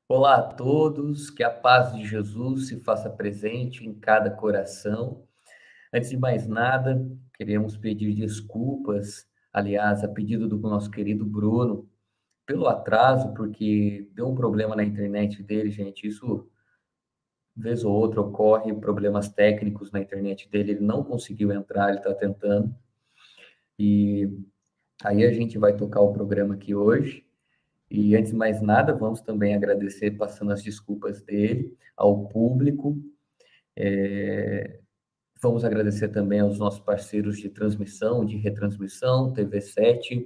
Olá a todos, que a paz de Jesus se faça presente em cada coração. Antes de mais nada, queremos pedir desculpas, aliás, a pedido do nosso querido Bruno, pelo atraso, porque deu um problema na internet dele, gente. Isso, vez ou outra, ocorre, problemas técnicos na internet dele, ele não conseguiu entrar, ele está tentando. E aí a gente vai tocar o programa aqui hoje. E antes de mais nada, vamos também agradecer, passando as desculpas dele, ao público. Vamos agradecer também aos nossos parceiros de transmissão, de retransmissão, TV7,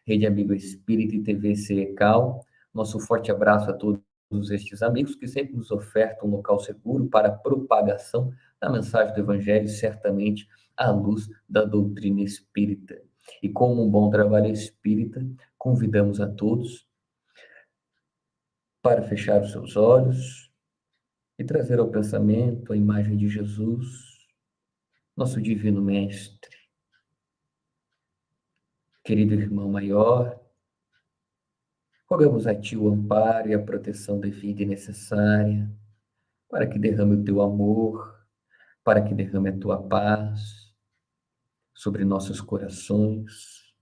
Rede Amigo Espírita e TV CECAL. Nosso forte abraço a todos estes amigos que sempre nos ofertam um local seguro para a propagação da mensagem do Evangelho, certamente à luz da doutrina espírita. E como um bom trabalho espírita, convidamos a todos para fechar os seus olhos e trazer ao pensamento a imagem de Jesus, nosso divino mestre. Querido irmão maior, rogamos a Ti o amparo e a proteção devida e necessária, para que derrame o Teu amor, para que derrame a Tua paz sobre nossos corações,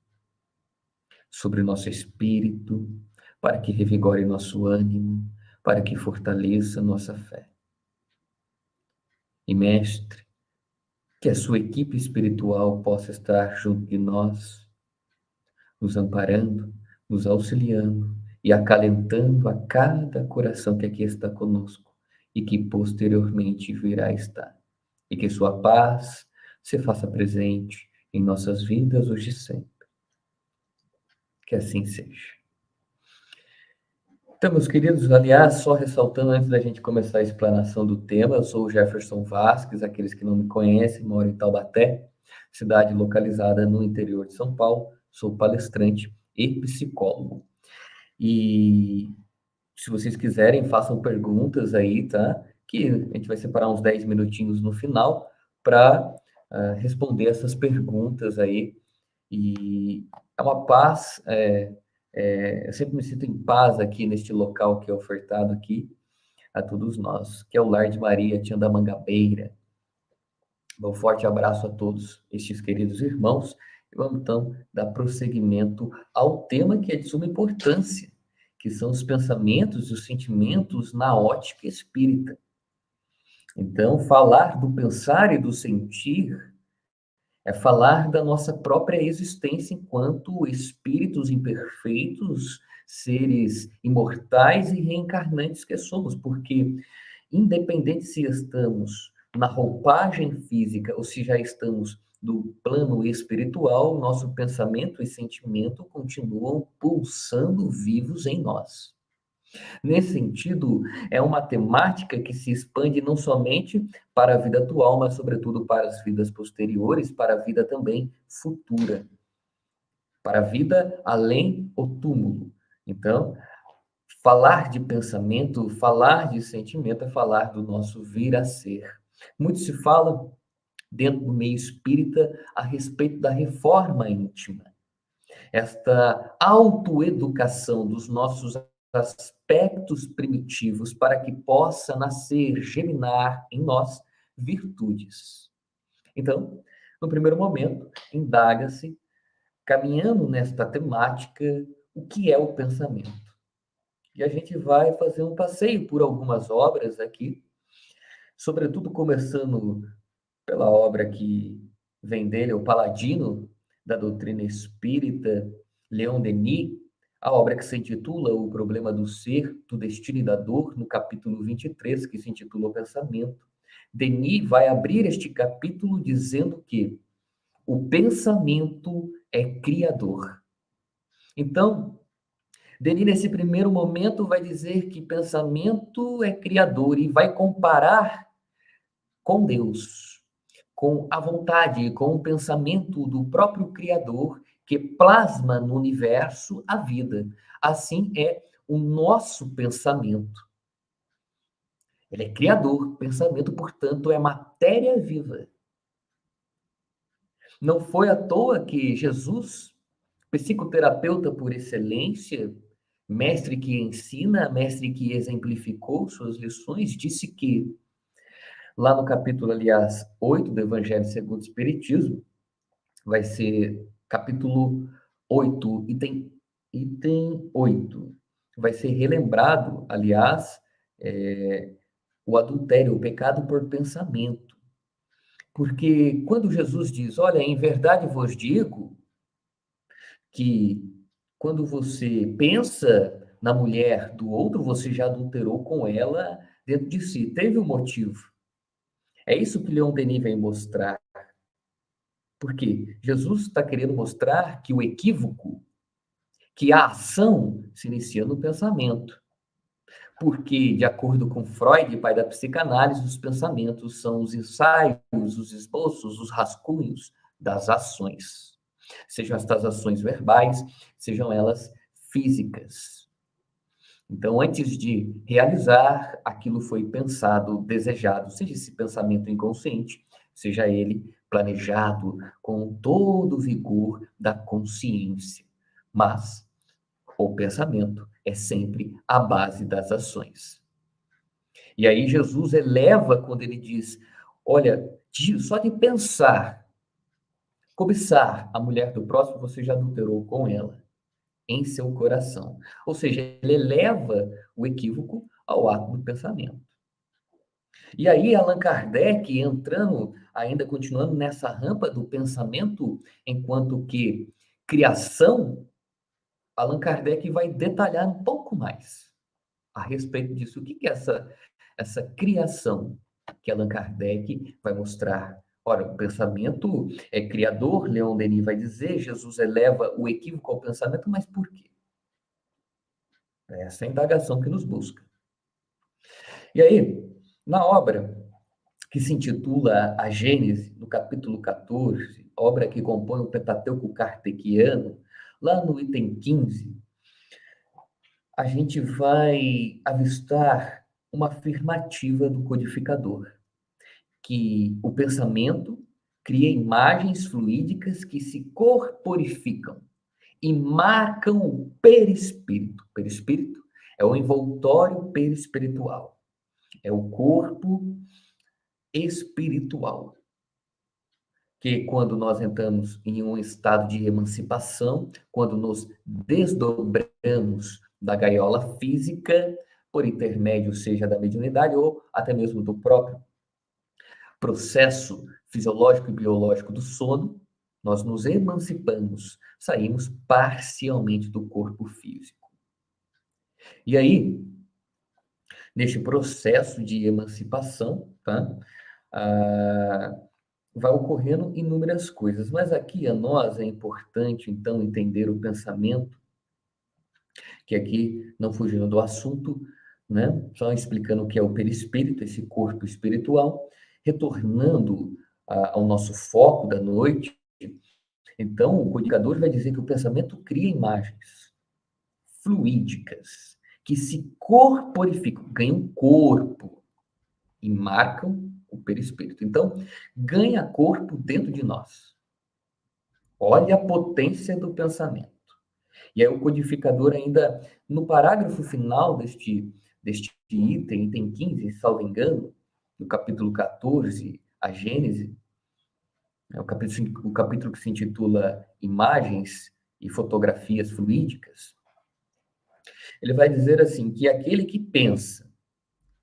sobre nosso espírito, para que revigore nosso ânimo, para que fortaleça nossa fé. E, Mestre, que a Sua equipe espiritual possa estar junto de nós, nos amparando, nos auxiliando e acalentando a cada coração que aqui está conosco e que posteriormente virá estar. E que sua paz se faça presente em nossas vidas hoje e sempre. Que assim seja. Então, meus queridos, aliás, só ressaltando antes da gente começar a explanação do tema, eu sou o Jefferson Vasques, aqueles que não me conhecem, moro em Taubaté, cidade localizada no interior de São Paulo, sou palestrante e psicólogo. E se vocês quiserem, façam perguntas aí, tá? Que a gente vai separar uns 10 minutinhos no final para responder essas perguntas aí. E é uma paz, eu sempre me sinto em paz aqui neste local que é ofertado aqui a todos nós, que é o Lar de Maria Tiandamangabeira. Um forte abraço a todos estes queridos irmãos. E vamos então dar prosseguimento ao tema que é de suma importância, que são os pensamentos e os sentimentos na ótica espírita. Então, falar do pensar e do sentir é falar da nossa própria existência enquanto espíritos imperfeitos, seres imortais e reencarnantes que somos, porque independente se estamos na roupagem física ou se já estamos no plano espiritual, nosso pensamento e sentimento continuam pulsando vivos em nós. Nesse sentido, é uma temática que se expande não somente para a vida atual, mas sobretudo para as vidas posteriores, para a vida também futura, para a vida além o túmulo. Então, falar de pensamento, falar de sentimento é falar do nosso vir a ser. Muito se fala dentro do meio espírita a respeito da reforma íntima, esta autoeducação dos nossos aspectos primitivos para que possa nascer, germinar em nós virtudes. Então, no primeiro momento, indaga-se, caminhando nesta temática, o que é o pensamento. E a gente vai fazer um passeio por algumas obras aqui, sobretudo começando pela obra que vem dele, o paladino da doutrina espírita, Leon Denis, a obra que se intitula O Problema do Ser, do Destino e da Dor, no capítulo 23, que se intitula O Pensamento. Denis vai abrir este capítulo dizendo que o pensamento é criador. Então, Denis, nesse primeiro momento, vai dizer que pensamento é criador e vai comparar com Deus, com a vontade, com o pensamento do próprio Criador que plasma no universo a vida. Assim é o nosso pensamento. Ele é criador, pensamento, portanto, é matéria viva. Não foi à toa que Jesus, psicoterapeuta por excelência, mestre que ensina, mestre que exemplificou suas lições, disse que, lá no capítulo, aliás, 8 do Evangelho segundo o Espiritismo, vai ser capítulo 8, item 8. Vai ser relembrado, aliás, o adultério, o pecado por pensamento. Porque quando Jesus diz, olha, em verdade vos digo que quando você pensa na mulher do outro, você já adulterou com ela dentro de si. Teve um motivo. É isso que Leon Denis vem mostrar. Porque Jesus está querendo mostrar que o equívoco, que a ação se inicia no pensamento. Porque, de acordo com Freud, pai da psicanálise, os pensamentos são os ensaios, os esboços, os rascunhos das ações. Sejam estas ações verbais, sejam elas físicas. Então, antes de realizar, aquilo foi pensado, desejado, seja esse pensamento inconsciente, seja ele planejado com todo o vigor da consciência. Mas o pensamento é sempre a base das ações. E aí Jesus eleva quando ele diz, olha, só de pensar, cobiçar a mulher do próximo, você já adulterou com ela em seu coração. Ou seja, ele eleva o equívoco ao ato do pensamento. E aí Allan Kardec, entrando, ainda continuando nessa rampa do pensamento, enquanto que criação, Allan Kardec vai detalhar um pouco mais a respeito disso. O que é essa criação que Allan Kardec vai mostrar? Ora, o pensamento é criador, Leon Denis vai dizer, Jesus eleva o equívoco ao pensamento, mas por quê? É essa é a indagação que nos busca. E aí, na obra que se intitula A Gênese, no capítulo 14, obra que compõe o Pentateuco Kardeciano, lá no item 15, a gente vai avistar uma afirmativa do codificador, que o pensamento cria imagens fluídicas que se corporificam e marcam o perispírito. Perispírito é o envoltório perispiritual, é o corpo espiritual. Que quando nós entramos em um estado de emancipação, quando nos desdobramos da gaiola física, por intermédio, seja da mediunidade ou até mesmo do próprio processo fisiológico e biológico do sono, nós nos emancipamos, saímos parcialmente do corpo físico. E aí, neste processo de emancipação, tá? Vai ocorrendo inúmeras coisas, mas aqui a nós é importante, então, entender o pensamento, que aqui, não fugindo do assunto, né? Só explicando o que é o perispírito, esse corpo espiritual, retornando ao nosso foco da noite. Então, o codificador vai dizer que o pensamento cria imagens fluídicas que se corporificam, ganham corpo e marcam o perispírito. Então, ganha corpo dentro de nós. Olha a potência do pensamento. E aí o codificador ainda, no parágrafo final deste item 15, salvo engano, no capítulo 14, a Gênese, o capítulo que se intitula Imagens e Fotografias Fluídicas, ele vai dizer assim, que aquele que pensa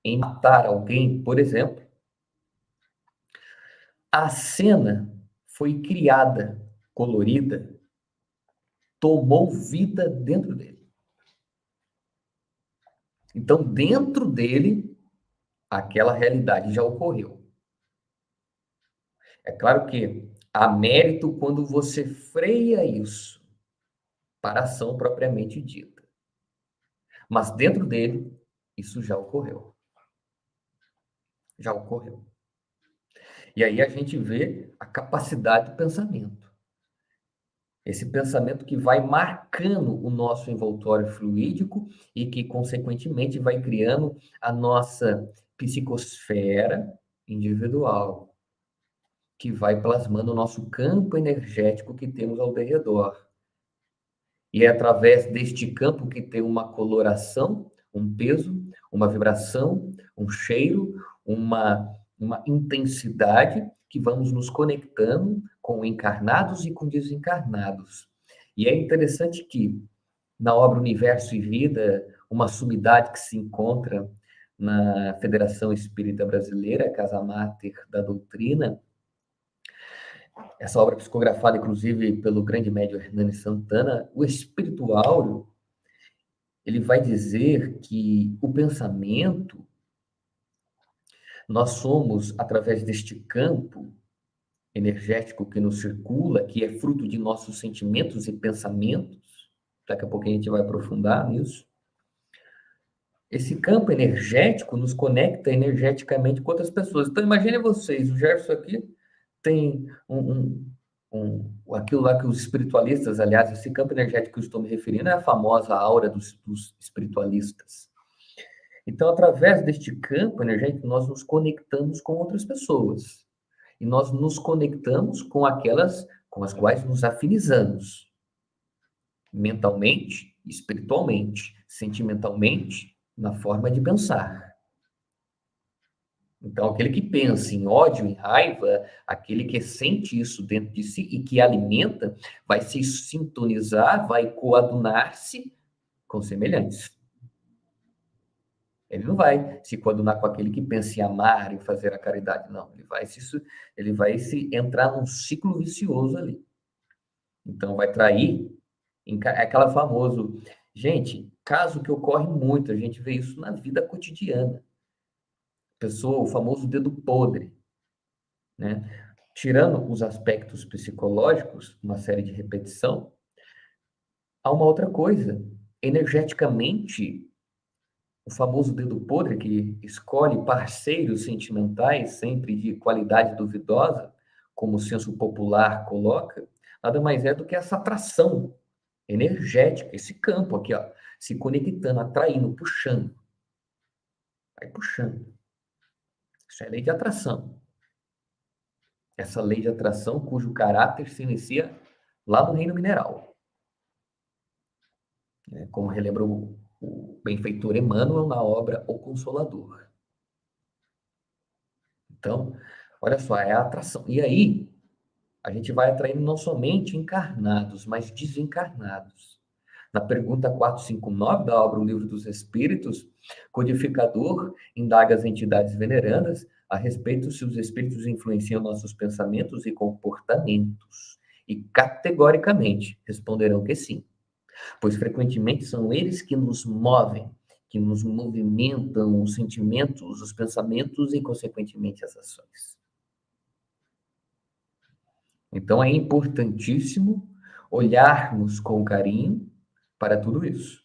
em matar alguém, por exemplo, a cena foi criada, colorida, tomou vida dentro dele. Então, dentro dele, aquela realidade já ocorreu. É claro que há mérito quando você freia isso para a ação propriamente dita. Mas dentro dele, isso já ocorreu. Já ocorreu. E aí a gente vê a capacidade do pensamento. Esse pensamento que vai marcando o nosso envoltório fluídico e que, consequentemente, vai criando a nossa psicosfera individual, que vai plasmando o nosso campo energético que temos ao redor. E é através deste campo que tem uma coloração, um peso, uma vibração, um cheiro, uma intensidade que vamos nos conectando com encarnados e com desencarnados. E é interessante que, na obra Universo e Vida, uma sumidade que se encontra na Federação Espírita Brasileira, Casa Máter da Doutrina, essa obra psicografada, inclusive, pelo grande médium Hernani Santana, o Espírito Áureo, ele vai dizer que o pensamento, nós somos, através deste campo energético que nos circula, que é fruto de nossos sentimentos e pensamentos, daqui a pouco a gente vai aprofundar nisso, esse campo energético nos conecta energeticamente com outras pessoas. Então, imagine vocês, o Jefferson aqui tem aquilo lá que os espiritualistas, aliás, esse campo energético que eu estou me referindo é a famosa aura dos espiritualistas. Então, através deste campo energético, nós nos conectamos com outras pessoas. E nós nos conectamos com aquelas com as quais nos afinizamos. Mentalmente, espiritualmente, sentimentalmente, na forma de pensar. Então, aquele que pensa em ódio, em raiva, aquele que sente isso dentro de si e que alimenta, vai se sintonizar, vai coadunar-se com semelhantes. Ele não vai se coadunar com aquele que pensa em amar e fazer a caridade, não. Ele vai se entrar num ciclo vicioso ali. Então, vai trair, é aquela famoso... Gente, caso que ocorre muito, a gente vê isso na vida cotidiana. Pessoa, o famoso dedo podre, né? Tirando os aspectos psicológicos, uma série de repetição, há uma outra coisa. Energeticamente, o famoso dedo podre que escolhe parceiros sentimentais sempre de qualidade duvidosa, como o senso popular coloca, nada mais é do que essa atração energética, esse campo aqui, ó, se conectando, atraindo, puxando. Vai puxando. Isso é lei de atração. Essa lei de atração cujo caráter se inicia lá no reino mineral. Como relembra o benfeitor Emmanuel na obra O Consolador. Então, olha só, é a atração. E aí, a gente vai atraindo não somente encarnados, mas desencarnados. Na pergunta 459 da obra O Livro dos Espíritos, codificador indaga as entidades venerandas a respeito se os espíritos influenciam nossos pensamentos e comportamentos. E categoricamente responderão que sim, pois frequentemente são eles que nos movem, que nos movimentam os sentimentos, os pensamentos e, consequentemente, as ações. Então, é importantíssimo olharmos com carinho para tudo isso.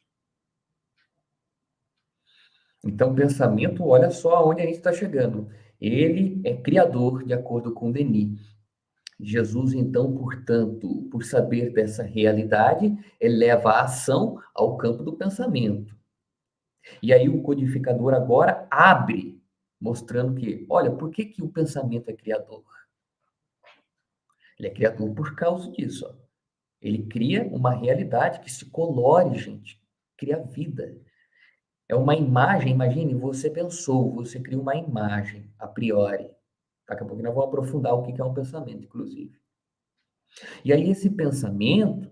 Então, o pensamento, olha só aonde a gente está chegando. Ele é criador, de acordo com Denis. Jesus, então, portanto, por saber dessa realidade, eleva a ação ao campo do pensamento. E aí o codificador agora abre, mostrando que, olha, por que o pensamento é criador? Ele é criador por causa disso, ó. Ele cria uma realidade que se colore, gente, cria vida. É uma imagem, imagine, você pensou, você cria uma imagem, a priori. Daqui a pouco nós vamos aprofundar o que é um pensamento, inclusive. E aí esse pensamento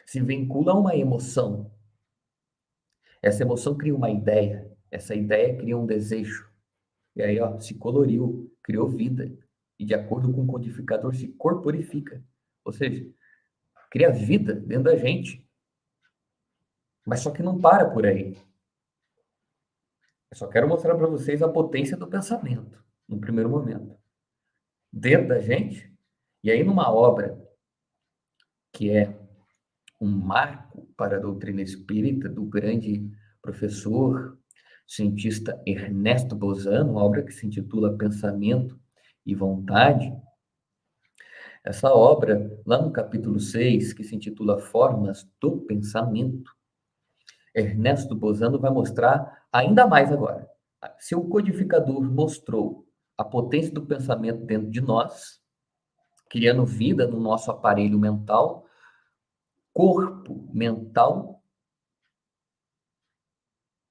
se vincula a uma emoção. Essa emoção cria uma ideia, essa ideia cria um desejo. E aí, ó, se coloriu, criou vida. E de acordo com o codificador, se corporifica. Ou seja, cria vida dentro da gente. Mas só que não para por aí. Eu só quero mostrar para vocês a potência do pensamento, no primeiro momento. Dentro da gente, e aí numa obra que é um marco para a doutrina espírita do grande professor, cientista Ernesto Bozano, uma obra que se intitula Pensamento e Vontade. Essa obra, lá no capítulo 6, que se intitula Formas do Pensamento, Ernesto Bozano vai mostrar ainda mais agora. Se o codificador mostrou a potência do pensamento dentro de nós, criando vida no nosso aparelho mental, corpo mental,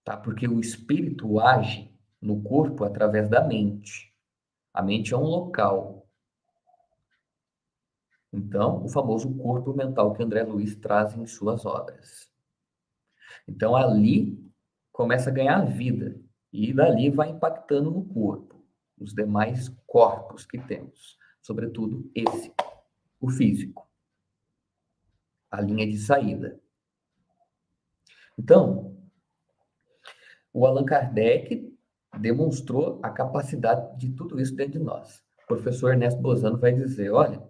tá? Porque o espírito age no corpo através da mente. A mente é um local. Então, o famoso corpo mental que André Luiz traz em suas obras. Então, ali começa a ganhar vida e dali vai impactando no corpo, os demais corpos que temos, sobretudo esse, o físico, a linha de saída. Então, o Allan Kardec demonstrou a capacidade de tudo isso dentro de nós. O professor Ernesto Bozano vai dizer, olha,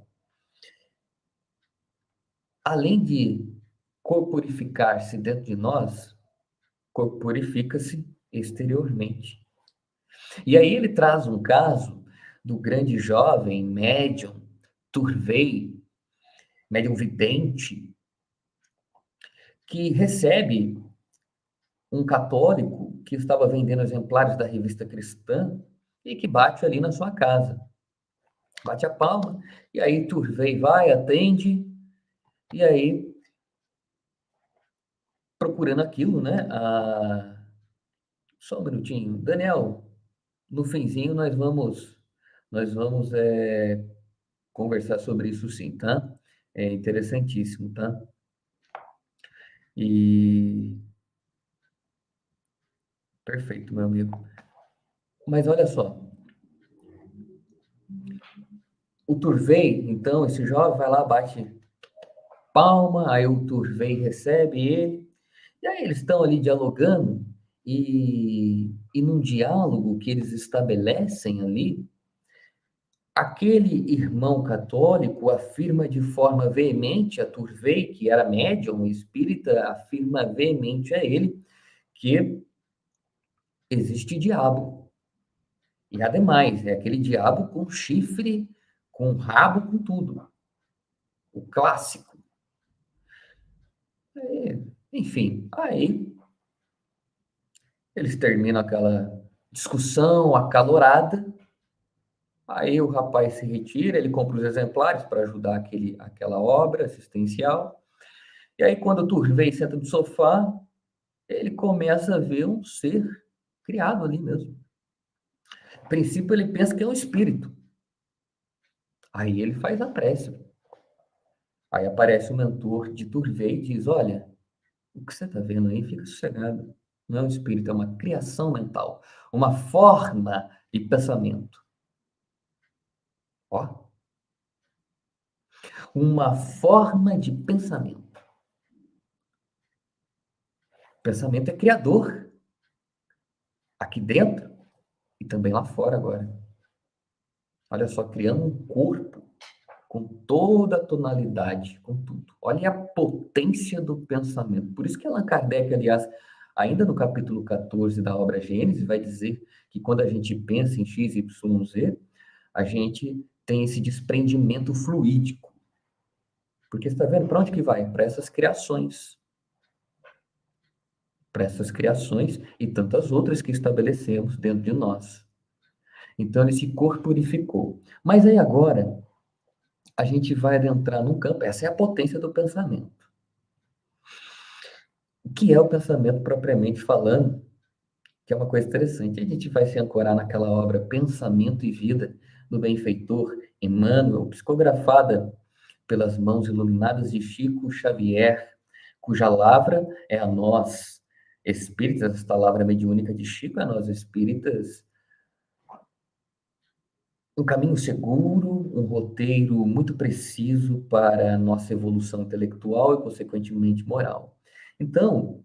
além de corporificar-se dentro de nós, corporifica-se exteriormente. E aí ele traz um caso do grande jovem médium Turvey, médium vidente, que recebe um católico que estava vendendo exemplares da revista cristã e que bate ali na sua casa. Bate a palma, e aí Turvey vai, atende, e aí procurando aquilo, né? Só um minutinho. Daniel, no finzinho nós vamos conversar sobre isso sim, tá? É interessantíssimo, tá? E perfeito, meu amigo. Mas olha só, o Turvey, então, esse jovem vai lá, bate palma, aí o Turvey recebe ele, e aí eles estão ali dialogando, e num diálogo que eles estabelecem ali, aquele irmão católico afirma de forma veemente a Turvey, que era médium espírita, afirma veemente a ele que existe diabo. E ademais, é aquele diabo com chifre, com rabo, com tudo. O clássico. Enfim, aí eles terminam aquela discussão acalorada. Aí o rapaz se retira, ele compra os exemplares para ajudar aquela obra assistencial. E aí, quando o Turvey senta no sofá, ele começa a ver um ser criado ali mesmo. A princípio, ele pensa que é um espírito. Aí ele faz a prece. Aí aparece o mentor de Turvey e diz: olha, o que você está vendo aí, fica sossegado. Não é um espírito, é uma criação mental, uma forma de pensamento. Ó, uma forma de pensamento. Pensamento é criador, aqui dentro e também lá fora agora. Olha só, criando um corpo com toda a tonalidade, com tudo. Olha a potência do pensamento. Por isso que Allan Kardec, aliás, ainda no capítulo 14 da obra Gênesis, vai dizer que quando a gente pensa em X, Y, Z, a gente tem esse desprendimento fluídico. Porque você está vendo para onde que vai? Para essas criações. Para essas criações e tantas outras que estabelecemos dentro de nós. Então ele se corporificou. Mas aí agora a gente vai adentrar num campo, essa é a potência do pensamento. O que é o pensamento propriamente falando? Que é uma coisa interessante. A gente vai se ancorar naquela obra Pensamento e Vida, do benfeitor Emmanuel, psicografada pelas mãos iluminadas de Chico Xavier, cuja lavra é a nós espíritas, esta lavra mediúnica de Chico, a nós espíritas, um caminho seguro, um roteiro muito preciso para a nossa evolução intelectual e, consequentemente, moral. Então,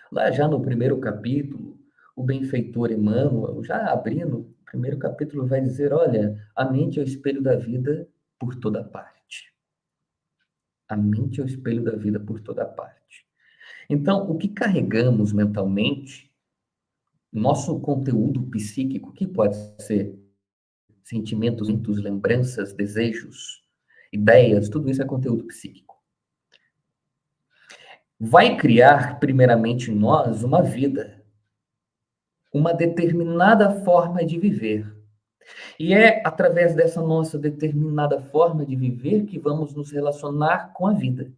lá já no primeiro capítulo, o benfeitor Emmanuel, já abrindo, o primeiro capítulo vai dizer, olha, a mente é o espelho da vida por toda parte. A mente é o espelho da vida por toda parte. Então, o que carregamos mentalmente, nosso conteúdo psíquico, que pode ser sentimentos, lembranças, desejos, ideias, tudo isso é conteúdo psíquico. Vai criar, primeiramente, em nós uma vida, uma determinada forma de viver. E é através dessa nossa determinada forma de viver que vamos nos relacionar com a vida.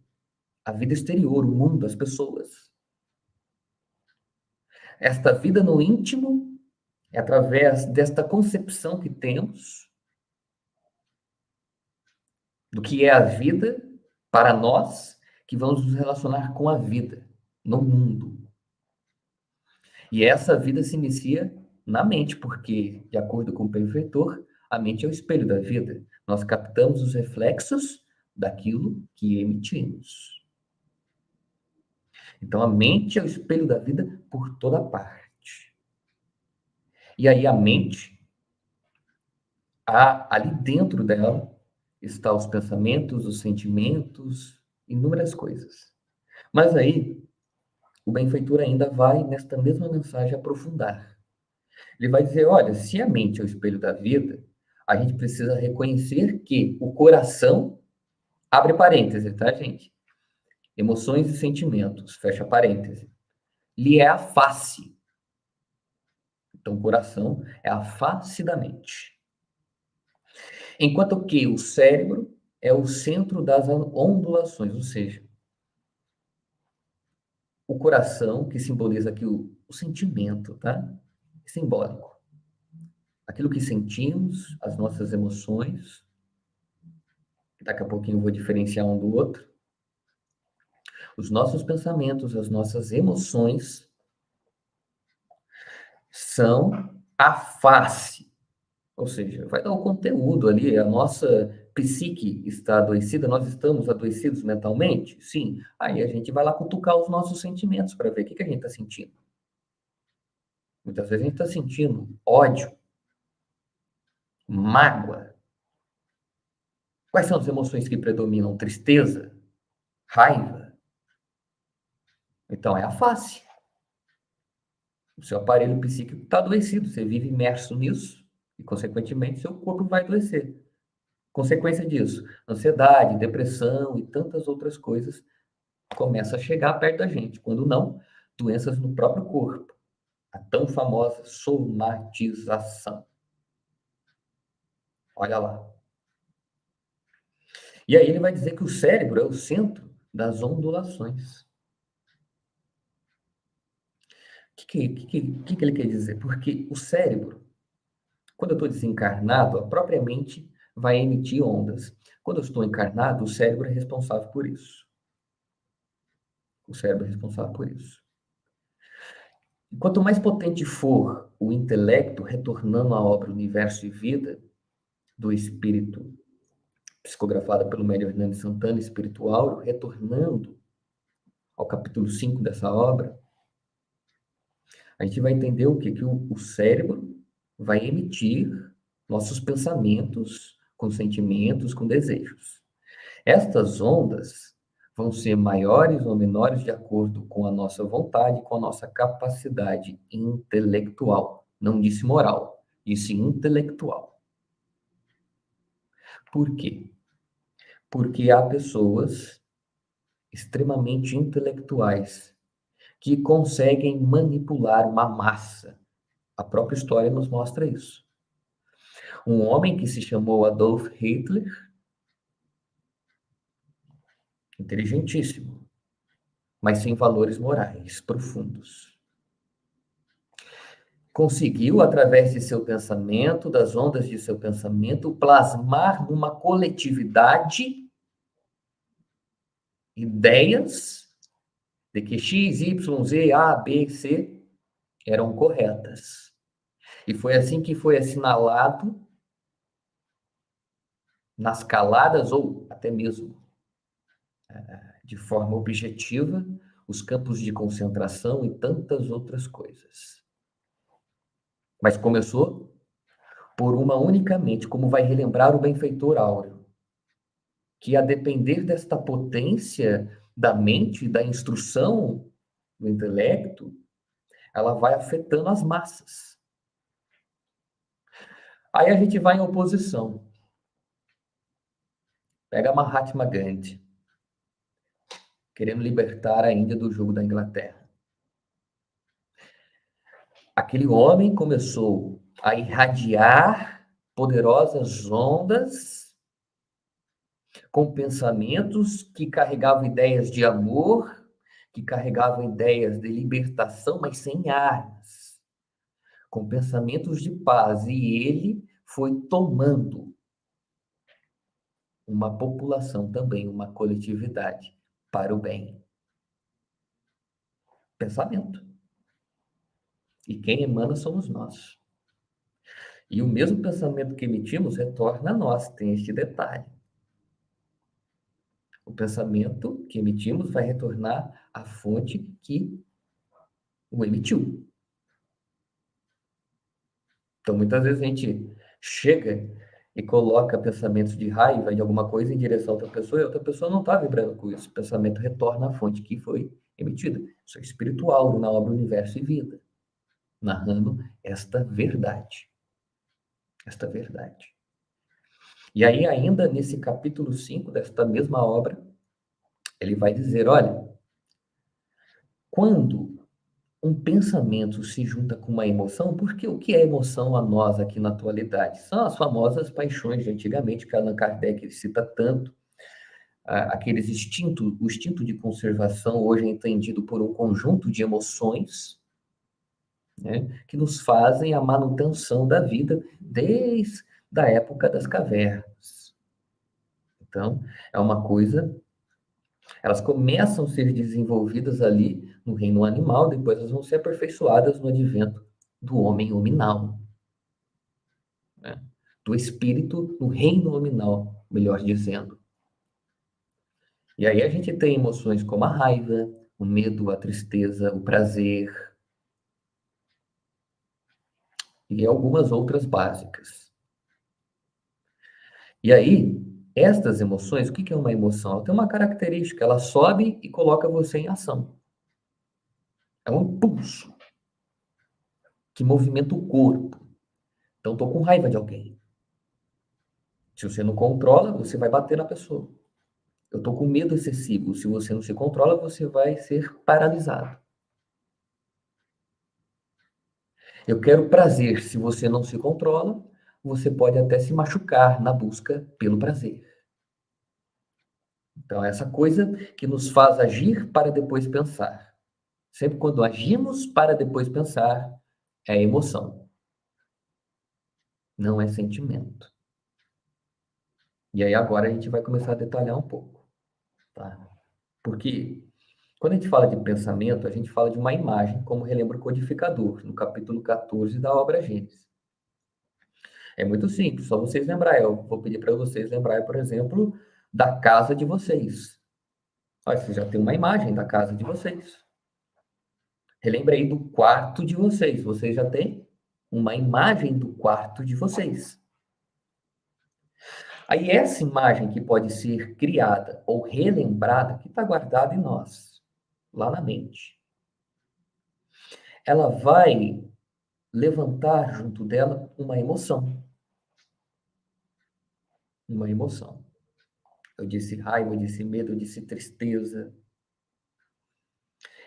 a vida exterior, o mundo, as pessoas. Esta vida no íntimo é através desta concepção que temos do que é a vida para nós, que vamos nos relacionar com a vida no mundo. E essa vida se inicia na mente, porque, de acordo com o benfeitor, a mente é o espelho da vida. Nós captamos os reflexos daquilo que emitimos. Então, a mente é o espelho da vida por toda parte. E aí, a mente, ali dentro dela, estão os pensamentos, os sentimentos, inúmeras coisas. Mas aí, o benfeitor ainda vai, nesta mesma mensagem, aprofundar. Ele vai dizer: olha, se a mente é o espelho da vida, a gente precisa reconhecer que o coração, abre parêntese, tá, gente? Emoções e sentimentos, fecha parêntese, lhe é a face. Então, o coração é a face da mente. Enquanto que o cérebro é o centro das ondulações, ou seja, o coração, que simboliza aqui o sentimento, tá? Simbólico. Aquilo que sentimos, as nossas emoções, daqui a pouquinho eu vou diferenciar um do outro. Os nossos pensamentos, as nossas emoções são a face, ou seja, vai dar o conteúdo ali, a nossa psique está adoecida, nós estamos adoecidos mentalmente? Sim. Aí a gente vai lá cutucar os nossos sentimentos para ver o que a gente está sentindo. Muitas vezes a gente está sentindo ódio, mágoa. Quais são as emoções que predominam? Tristeza? Raiva? Então é a face. O seu aparelho psíquico está adoecido, você vive imerso nisso e, consequentemente, seu corpo vai adoecer. Consequência disso, ansiedade, depressão e tantas outras coisas começam a chegar perto da gente. Quando não, doenças no próprio corpo. A tão famosa somatização. Olha lá. E aí ele vai dizer que o cérebro é o centro das ondulações. O que ele quer dizer? Porque o cérebro, quando eu estou desencarnado, a própria mente vai emitir ondas. Quando eu estou encarnado, o cérebro é responsável por isso. O cérebro é responsável por isso. E quanto mais potente for o intelecto, retornando à obra Universo e Vida, do espírito, psicografada pelo médium Hernani Santana, espiritual, retornando ao capítulo 5 dessa obra, a gente vai entender o quê? Que o cérebro vai emitir nossos pensamentos com sentimentos, com desejos. Estas ondas vão ser maiores ou menores de acordo com a nossa vontade, com a nossa capacidade intelectual. Não disse moral, disse intelectual. Por quê? Porque há pessoas extremamente intelectuais que conseguem manipular uma massa. A própria história nos mostra isso. Um homem que se chamou Adolf Hitler, inteligentíssimo, mas sem valores morais profundos. Conseguiu, através de seu pensamento, das ondas de seu pensamento, plasmar numa coletividade ideias de que X, Y, Z, A, B, C eram corretas. E foi assim que foi assinalado nas caladas ou até mesmo de forma objetiva os campos de concentração e tantas outras coisas. Mas começou por uma única mente, como vai relembrar o benfeitor Áureo, que a depender desta potência da mente, da instrução do intelecto, ela vai afetando as massas. Aí a gente vai em oposição. Pega Mahatma Gandhi, querendo libertar a Índia do jugo da Inglaterra. Aquele homem começou a irradiar poderosas ondas com pensamentos que carregavam ideias de amor, que carregavam ideias de libertação, mas sem armas, com pensamentos de paz. E ele foi tomando uma população também, uma coletividade, para o bem. Pensamento. E quem emana somos nós. E o mesmo pensamento que emitimos retorna a nós, tem este detalhe. O pensamento que emitimos vai retornar à fonte que o emitiu. Então, muitas vezes a gente chega e coloca pensamentos de raiva de alguma coisa em direção a outra pessoa e a outra pessoa não está vibrando com isso. O pensamento retorna à fonte que foi emitida. Isso é espiritual, na obra Universo e Vida, narrando esta verdade. Esta verdade. E aí, ainda nesse capítulo 5 desta mesma obra, ele vai dizer, olha, quando um pensamento se junta com uma emoção, porque o que é emoção a nós aqui na atualidade? São as famosas paixões de antigamente, que Allan Kardec cita tanto, aqueles instintos, o instinto de conservação hoje é entendido por um conjunto de emoções, né, que nos fazem a manutenção da vida desde a época das cavernas. Então, é uma coisa, elas começam a ser desenvolvidas ali no reino animal, depois elas vão ser aperfeiçoadas no advento do homem nominal, né? Do espírito no reino nominal, melhor dizendo. E aí a gente tem emoções como a raiva, o medo, a tristeza, o prazer e algumas outras básicas. E aí, estas emoções, o que é uma emoção? Ela tem uma característica, ela sobe e coloca você em ação. É um impulso que movimenta o corpo. Então, estou com raiva de alguém. Se você não controla, você vai bater na pessoa. Eu estou com medo excessivo. Se você não se controla, você vai ser paralisado. Eu quero prazer. Se você não se controla, você pode até se machucar na busca pelo prazer. Então, essa coisa que nos faz agir para depois pensar. Sempre quando agimos para depois pensar, é emoção, não é sentimento. E aí agora a gente vai começar a detalhar um pouco, tá? Porque quando a gente fala de pensamento, a gente fala de uma imagem, como relembra o codificador, no capítulo 14 da obra Gênesis. É muito simples, só vocês lembrarem. Eu vou pedir para vocês lembrarem, por exemplo, da casa de vocês. Olha, vocês já tem uma imagem da casa de vocês. Relembrei do quarto de vocês. Vocês já têm uma imagem do quarto de vocês. Aí essa imagem que pode ser criada ou relembrada, que está guardada em nós, lá na mente, ela vai levantar junto dela uma emoção. Uma emoção. Eu disse raiva, eu disse medo, eu disse tristeza.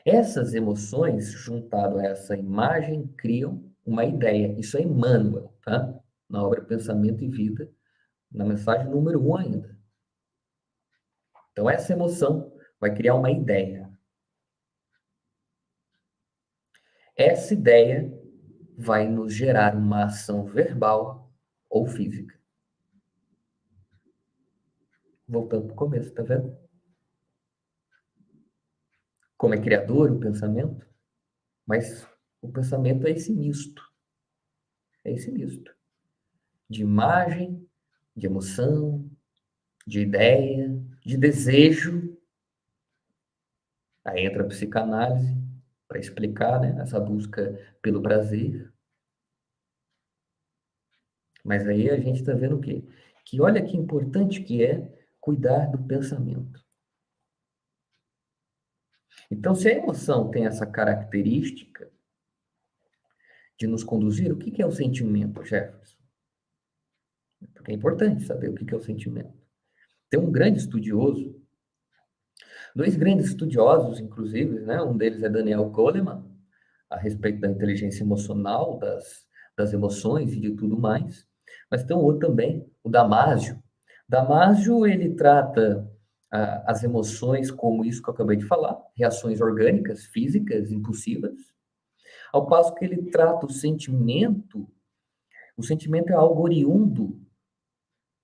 Essas emoções, juntado a essa imagem, criam uma ideia. Isso é Emmanuel, tá? Na obra Pensamento e Vida, na mensagem número 1 ainda. Então, essa emoção vai criar uma ideia. Essa ideia vai nos gerar uma ação verbal ou física. Voltando para o começo, tá vendo? Como é criador o pensamento, mas o pensamento é esse misto. É esse misto. De imagem, de emoção, de ideia, de desejo. Aí entra a psicanálise para explicar, né, essa busca pelo prazer. Mas aí a gente está vendo o quê? Que olha que importante que é cuidar do pensamento. Então, se a emoção tem essa característica de nos conduzir, o que é o sentimento, Jefferson? Porque é importante saber o que é o sentimento. Tem um grande estudioso, dois grandes estudiosos, inclusive, né? Um deles é Daniel Goleman, a respeito da inteligência emocional, das emoções e de tudo mais. Mas tem um outro também, o Damásio. Damasio, ele trata as emoções como isso que eu acabei de falar, reações orgânicas, físicas, impulsivas, ao passo que ele trata o sentimento é algo oriundo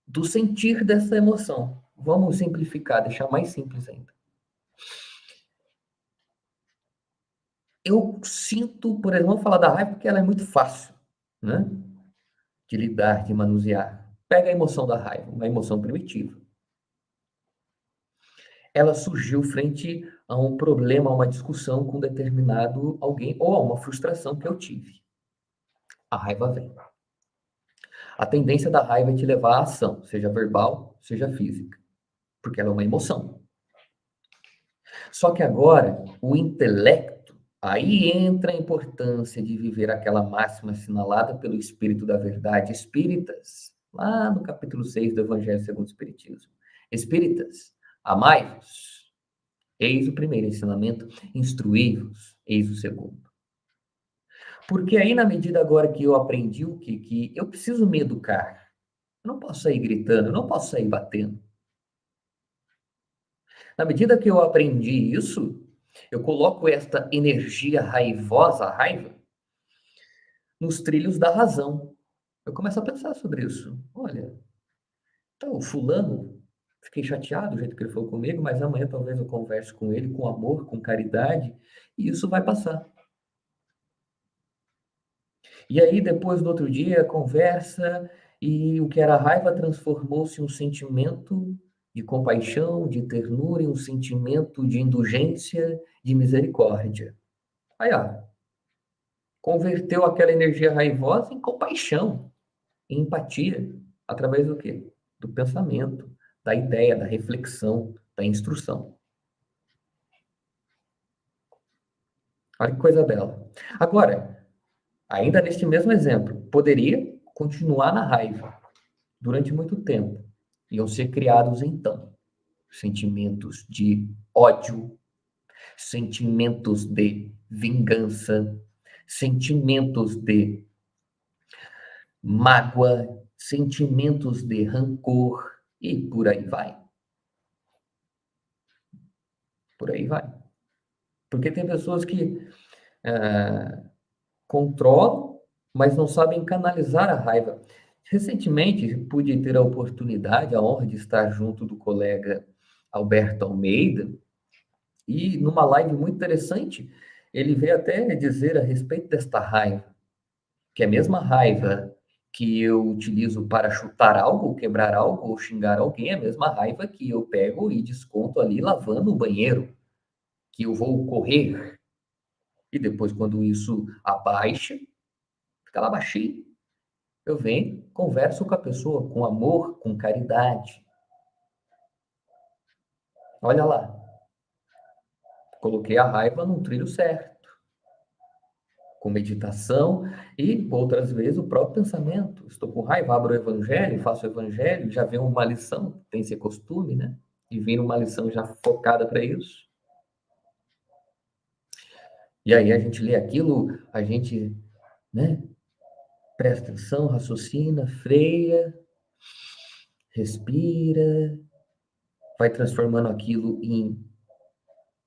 do sentir dessa emoção. Vamos simplificar, deixar mais simples ainda. Eu sinto, por exemplo, vamos falar da raiva porque ela é muito fácil, né? De lidar, de manusear. Pega a emoção da raiva, uma emoção primitiva. Ela surgiu frente a um problema, a uma discussão com determinado alguém ou a uma frustração que eu tive. A raiva vem. A tendência da raiva é te levar à ação, seja verbal, seja física, porque ela é uma emoção. Só que agora, o intelecto, aí entra a importância de viver aquela máxima assinalada pelo Espírito da Verdade, Espíritas, lá no capítulo 6 do Evangelho segundo o Espiritismo. Espíritas, amai-vos, eis o primeiro ensinamento, instruí-vos, eis o segundo. Porque aí, na medida agora que eu aprendi o que eu preciso me educar, eu não posso sair gritando, eu não posso sair batendo. Na medida que eu aprendi isso, eu coloco esta energia raivosa, a raiva, nos trilhos da razão. Eu começo a pensar sobre isso. Olha, então, o fulano, fiquei chateado do jeito que ele falou comigo, mas amanhã talvez eu converse com ele com amor, com caridade, e isso vai passar. E aí, depois do outro dia, conversa, e o que era raiva transformou-se em um sentimento de compaixão, de ternura, em um sentimento de indulgência, de misericórdia. Aí, ó, converteu aquela energia raivosa em compaixão, em empatia, através do quê? Do pensamento, da ideia, da reflexão, da instrução. Olha que coisa bela. Agora, ainda neste mesmo exemplo, poderia continuar na raiva durante muito tempo. Iam ser criados, então, sentimentos de ódio, sentimentos de vingança, sentimentos de mágoa, sentimentos de rancor e por aí vai. Por aí vai. Porque tem pessoas que controlam, mas não sabem canalizar a raiva. Recentemente, pude ter a oportunidade, a honra de estar junto do colega Alberto Almeida, e numa live muito interessante, ele veio até dizer a respeito desta raiva, que é a mesma raiva que eu utilizo para chutar algo, quebrar algo ou xingar alguém, é a mesma raiva que eu pego e desconto ali lavando o banheiro, que eu vou correr. E depois, quando isso abaixa, fica lá baixinho, eu venho, converso com a pessoa com amor, com caridade. Olha lá, coloquei a raiva num trilho certo, com meditação e, outras vezes, o próprio pensamento. Estou com raiva, abro o evangelho, faço o evangelho, já vem uma lição, tem esse costume, né? E vem uma lição já focada para isso. E aí a gente lê aquilo, a gente, né? Presta atenção, raciocina, freia, respira, vai transformando aquilo em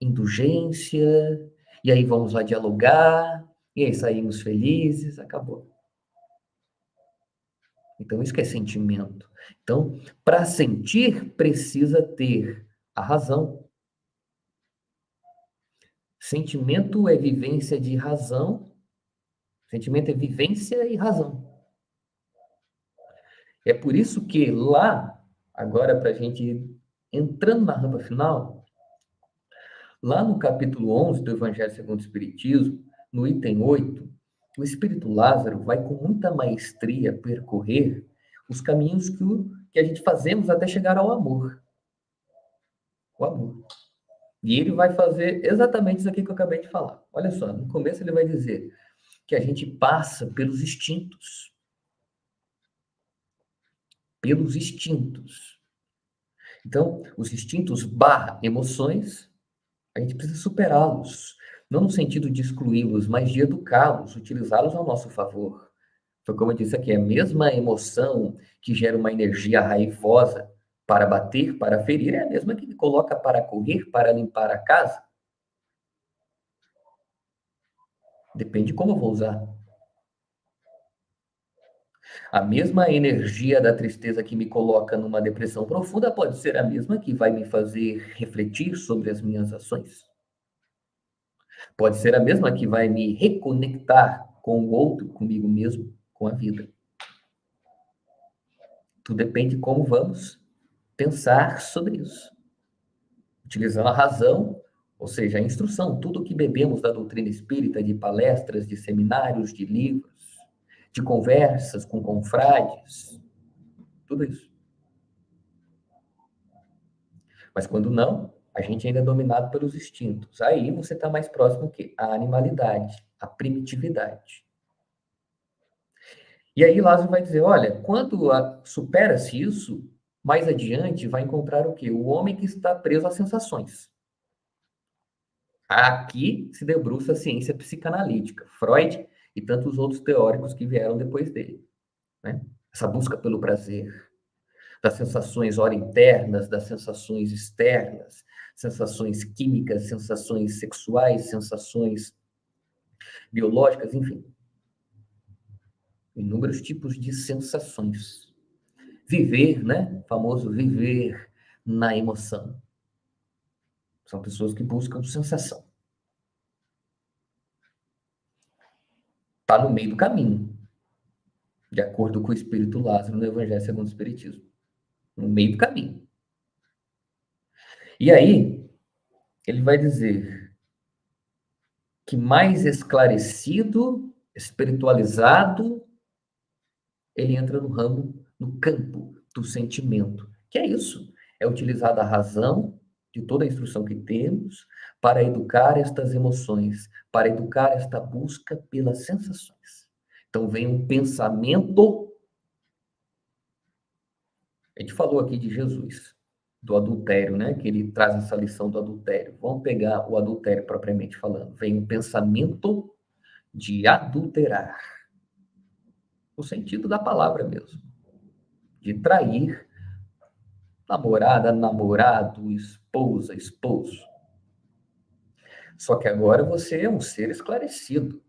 indulgência, e aí vamos lá dialogar, e aí saímos felizes, acabou. Então, isso que é sentimento. Então, para sentir, precisa ter a razão. Sentimento é vivência de razão, sentimento é vivência e razão. É por isso que lá, agora para a gente ir entrando na rampa final, lá no capítulo 11 do Evangelho segundo o Espiritismo, no item 8, o Espírito Lázaro vai com muita maestria percorrer os caminhos que a gente fazemos até chegar ao amor. O amor. E ele vai fazer exatamente isso aqui que eu acabei de falar. Olha só, no começo ele vai dizer que a gente passa pelos instintos. Pelos instintos. Então, os instintos barra emoções, a gente precisa superá-los. Não no sentido de excluí-los, mas de educá-los, utilizá-los ao nosso favor. Foi como eu disse aqui, a mesma emoção que gera uma energia raivosa Para bater, para ferir, é a mesma que me coloca para correr, para limpar a casa. Depende de como eu vou usar. A mesma energia da tristeza que me coloca numa depressão profunda pode ser a mesma que vai me fazer refletir sobre as minhas ações. Pode ser a mesma que vai me reconectar com o outro, comigo mesmo, com a vida. Tudo depende de como vamos pensar sobre isso. Utilizando a razão, ou seja, a instrução, tudo o que bebemos da doutrina espírita, de palestras, de seminários, de livros, de conversas com confrades, tudo isso. Mas quando não, a gente ainda é dominado pelos instintos. Aí você está mais próximo o quê? À animalidade, à primitividade. E aí Lázaro vai dizer, olha, quando supera-se isso, mais adiante vai encontrar o quê? O homem que está preso às sensações. Aqui se debruça a ciência psicanalítica, Freud e tantos outros teóricos que vieram depois dele, né? Essa busca pelo prazer, das sensações ora internas, das sensações externas, sensações químicas, sensações sexuais, sensações biológicas, enfim, inúmeros tipos de sensações. Viver, né? O famoso viver na emoção. São pessoas que buscam sensação. Está no meio do caminho, de acordo com o Espírito Lázaro no Evangelho segundo o Espiritismo. No meio do caminho. E aí, ele vai dizer que mais esclarecido, espiritualizado, ele entra no ramo, no campo do sentimento. Que é isso? É utilizar a razão de toda a instrução que temos para educar estas emoções, para educar esta busca pelas sensações. Então vem um pensamento. A gente falou aqui de Jesus, do adultério, né? Que ele traz essa lição do adultério. Vamos pegar o adultério propriamente falando. Vem um pensamento de adulterar. O sentido da palavra mesmo. De trair namorada, namorado, esposa, esposo. Só que agora você é um ser esclarecido.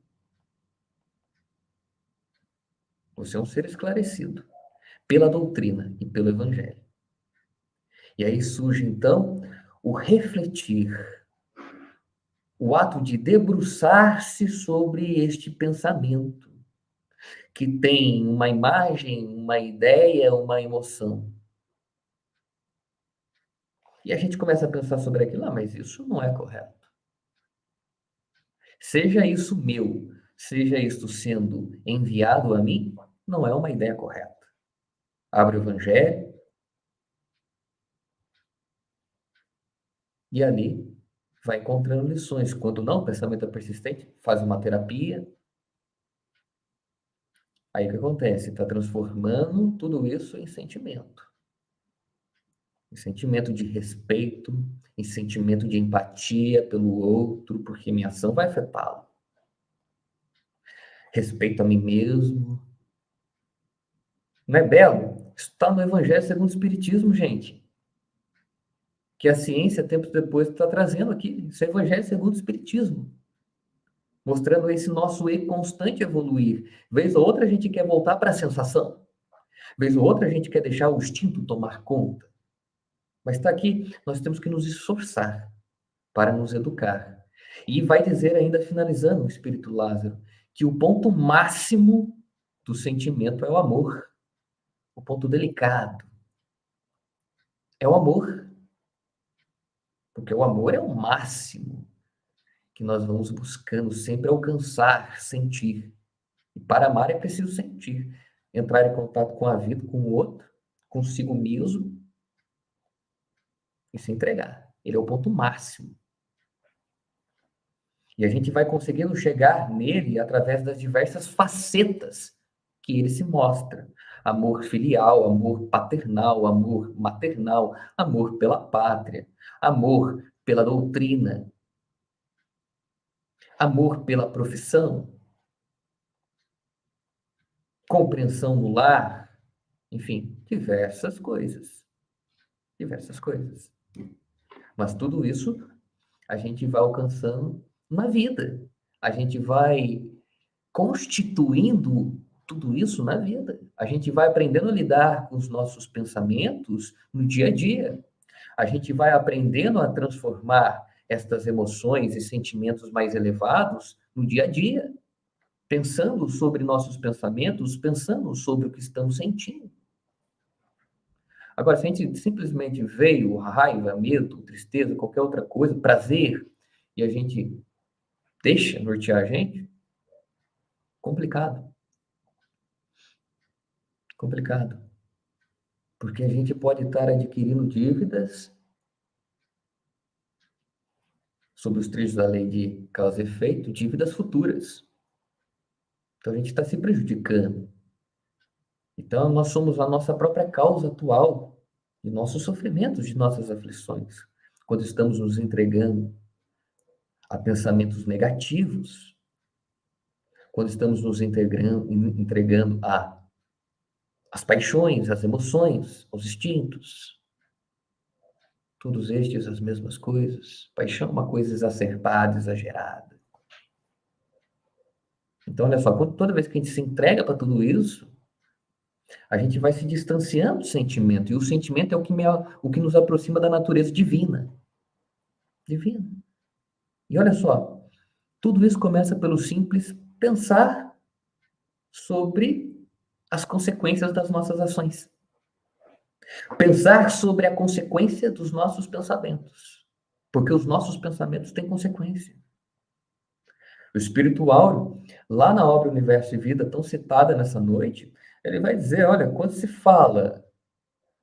Você é um ser esclarecido pela doutrina e pelo evangelho. E aí surge então o refletir, o ato de debruçar-se sobre este pensamento, que tem uma imagem, uma ideia, uma emoção. E a gente começa a pensar sobre aquilo, mas isso não é correto. Seja isso meu, seja isto sendo enviado a mim, não é uma ideia correta. Abre o Evangelho e ali vai encontrando lições. Quando não, o pensamento é persistente, faz uma terapia. Aí o que acontece? Está transformando tudo isso em sentimento. Em sentimento de respeito, em sentimento de empatia pelo outro, porque minha ação vai afetá-lo. Respeito a mim mesmo. Não é belo? Isso está no Evangelho segundo o Espiritismo, gente. Que a ciência, tempos depois, está trazendo aqui. Isso é Evangelho segundo o Espiritismo. Mostrando esse nosso constante evoluir. Vez ou outra a gente quer voltar para a sensação. Vez ou outra a gente quer deixar o instinto tomar conta. Mas está aqui, nós temos que nos esforçar para nos educar. E vai dizer ainda, finalizando o Espírito Lázaro, que o ponto máximo do sentimento é o amor. O ponto delicado é o amor. Porque o amor é o máximo que nós vamos buscando sempre alcançar, sentir. E para amar é preciso sentir, entrar em contato com a vida, com o outro, consigo mesmo e se entregar. Ele é o ponto máximo. E a gente vai conseguindo chegar nele através das diversas facetas que ele se mostra. Amor filial, amor paternal, amor maternal, amor pela pátria, amor pela doutrina, amor pela profissão, compreensão no lar, enfim, diversas coisas. diversas coisas. Mas tudo isso a gente vai alcançando na vida. A gente vai constituindo tudo isso na vida. A gente vai aprendendo a lidar com os nossos pensamentos no dia a dia. A gente vai aprendendo a transformar estas emoções e sentimentos mais elevados no dia a dia, pensando sobre nossos pensamentos, pensando sobre o que estamos sentindo. Agora, se a gente simplesmente veio raiva, medo, tristeza, qualquer outra coisa, prazer, e a gente deixa nortear a gente, complicado. Complicado. Porque a gente pode estar adquirindo dívidas sob os trilhos da lei de causa e efeito, dívidas futuras. Então a gente está se prejudicando. Então nós somos a nossa própria causa atual de nossos sofrimentos, de nossas aflições, quando estamos nos entregando a pensamentos negativos, quando estamos nos entregando a as paixões, as emoções, aos instintos, todos estes as mesmas coisas. Paixão é uma coisa exacerbada, exagerada. Então, olha só, toda vez que a gente se entrega para tudo isso, a gente vai se distanciando do sentimento. E o sentimento é o que nos aproxima da natureza divina. Divina. E olha só, tudo isso começa pelo simples pensar sobre as consequências das nossas ações. Pensar sobre a consequência dos nossos pensamentos. Porque os nossos pensamentos têm consequência. O Espírito Áureo, lá na obra Universo e Vida, tão citada nessa noite, ele vai dizer, olha, quando se fala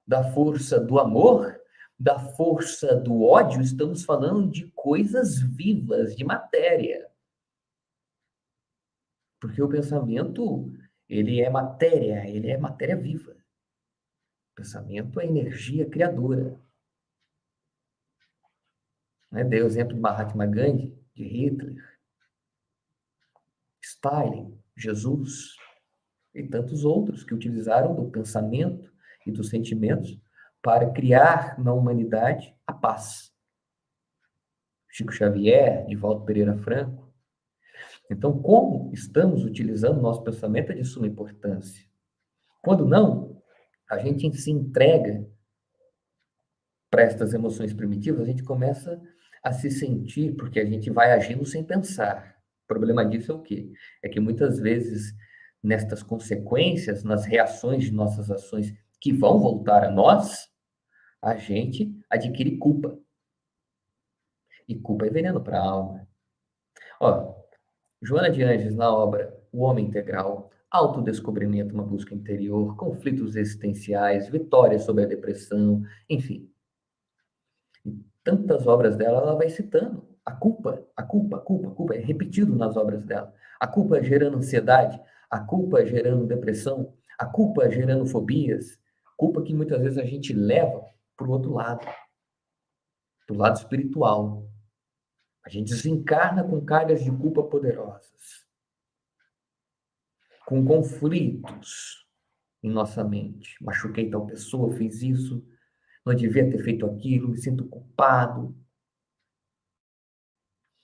da força do amor, da força do ódio, estamos falando de coisas vivas, de matéria. Porque o pensamento, ele é matéria viva. O pensamento é energia criadora. Né? Dei o exemplo de Mahatma Gandhi, de Hitler, Stalin, Jesus e tantos outros que utilizaram do pensamento e dos sentimentos para criar na humanidade a paz. Chico Xavier, Divaldo Pereira Franco. Então, como estamos utilizando o nosso pensamento é de suma importância. Quando não, a gente se entrega para estas emoções primitivas, a gente começa a se sentir, porque a gente vai agindo sem pensar. O problema disso é o quê? É que muitas vezes, nestas consequências, nas reações de nossas ações que vão voltar a nós, a gente adquire culpa. E culpa é veneno para a alma. Ó, Joana de Angeles, na obra O Homem Integral, autodescobrimento, uma busca interior, conflitos existenciais, vitória sobre a depressão, enfim. Tantas obras dela, ela vai citando a culpa, a culpa, a culpa, a culpa, é repetido nas obras dela. A culpa gerando ansiedade, a culpa gerando depressão, a culpa gerando fobias, culpa que muitas vezes a gente leva para o outro lado, para o lado espiritual. A gente desencarna com cargas de culpa poderosas, com conflitos em nossa mente. Machuquei tal pessoa, fiz isso, não devia ter feito aquilo, me sinto culpado.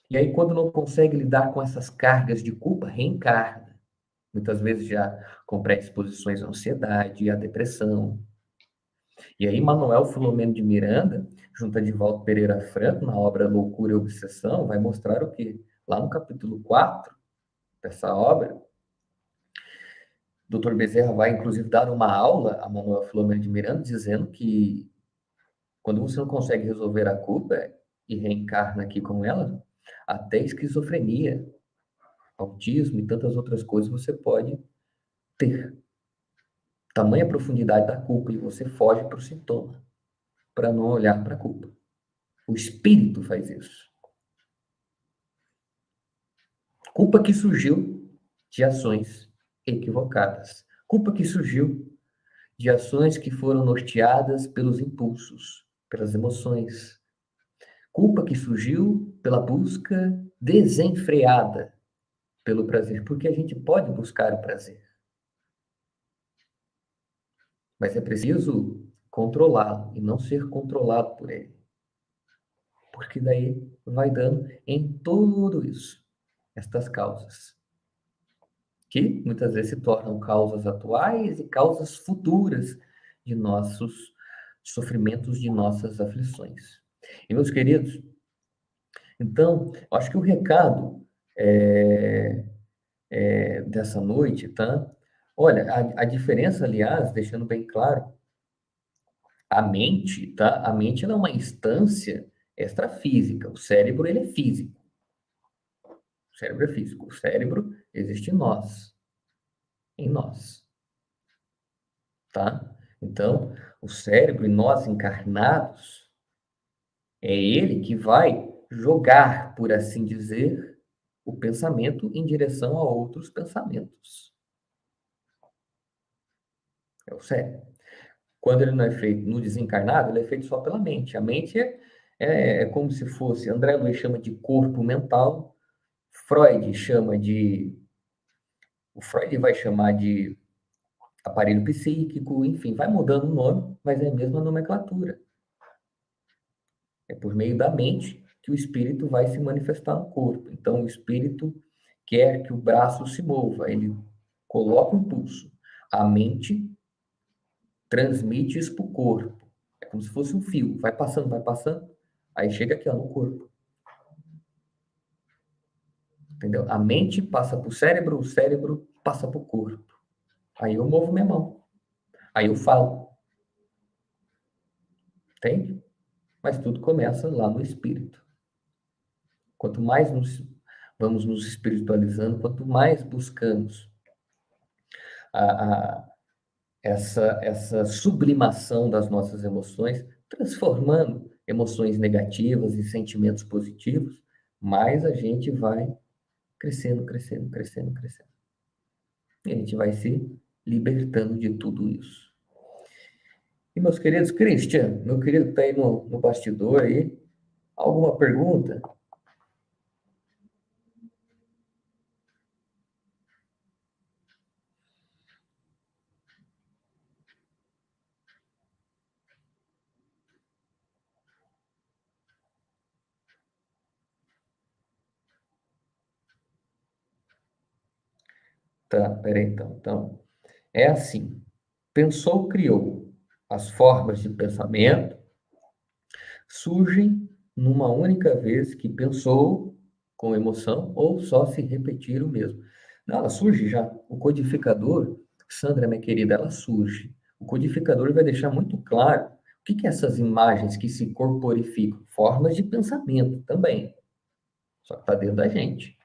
E aí, quando não consegue lidar com essas cargas de culpa, reencarna. Muitas vezes já com predisposições à ansiedade e à depressão. E aí, Manuel Filomeno de Miranda, junto a Divaldo Pereira Franco, na obra Loucura e Obsessão, vai mostrar o quê? Lá no capítulo 4 dessa obra, Dr. Bezerra vai, inclusive, dar uma aula a Manuel Filomeno de Miranda, dizendo que quando você não consegue resolver a culpa e reencarna aqui com ela, até esquizofrenia, autismo e tantas outras coisas você pode ter. Tamanha profundidade da culpa e você foge para o sintoma, para não olhar para a culpa. O espírito faz isso. Culpa que surgiu de ações equivocadas. Culpa que surgiu de ações que foram norteadas pelos impulsos, pelas emoções. Culpa que surgiu pela busca desenfreada pelo prazer, porque a gente pode buscar o prazer. Mas é preciso controlá-lo e não ser controlado por ele. Porque daí vai dando em tudo isso, estas causas, que muitas vezes se tornam causas atuais e causas futuras de nossos sofrimentos, de nossas aflições. E, meus queridos, então, acho que o recado dessa noite, tá? Olha, a diferença, aliás, deixando bem claro, a mente, tá? A mente ela é uma instância extrafísica. O cérebro, ele é físico. O cérebro é físico. O cérebro existe em nós, tá? Então, o cérebro e nós encarnados, é ele que vai jogar, por assim dizer, o pensamento em direção a outros pensamentos. É o cérebro. Quando ele não é feito no desencarnado, ele é feito só pela mente. A mente é como se fosse, André Luiz chama de corpo mental, Freud chama de, o Freud vai chamar de aparelho psíquico, enfim, vai mudando o nome, mas é a mesma nomenclatura. É por meio da mente que o espírito vai se manifestar no corpo. Então, o espírito quer que o braço se mova, ele coloca o impulso. A mente transmite isso para o corpo. É como se fosse um fio, vai passando, aí chega aqui ó, no corpo. Entendeu? A mente passa para o cérebro passa para o corpo. Aí eu movo minha mão, aí eu falo. Entende? Mas tudo começa lá no espírito. Quanto mais vamos nos espiritualizando, quanto mais buscamos a, a, essa sublimação das nossas emoções, transformando emoções negativas em sentimentos positivos, mais a gente vai crescendo, crescendo, crescendo, crescendo. E a gente vai se libertando de tudo isso. E meus queridos, Christian, meu querido está aí no bastidor aí, alguma pergunta? Tá, peraí então. Então, é assim, pensou, criou. As formas de pensamento surgem numa única vez que pensou com emoção ou só se repetir o mesmo. Não, ela surge já. O codificador, Sandra, minha querida, ela surge. O codificador vai deixar muito claro o que que é essas imagens que se corporificam, formas de pensamento também. Só que está dentro da gente.